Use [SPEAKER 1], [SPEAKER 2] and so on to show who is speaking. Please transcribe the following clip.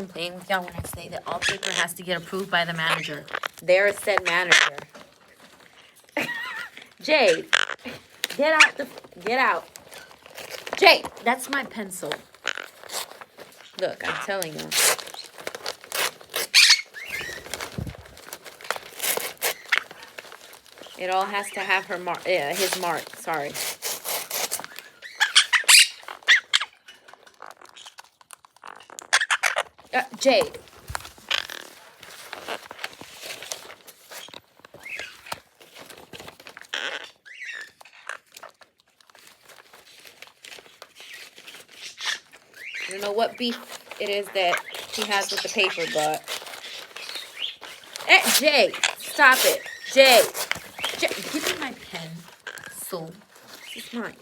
[SPEAKER 1] I'm playing with y'all when I say that all paper has to get approved by the manager. There said manager. Jade, get out. Jade, that's my pencil. Look, I'm telling you. It all has to have her mark. Yeah, his mark. Sorry. Jade. I don't know what beef it is that she has with the paper, but... Jade, stop it. Jade, give me my pen. So, this is mine.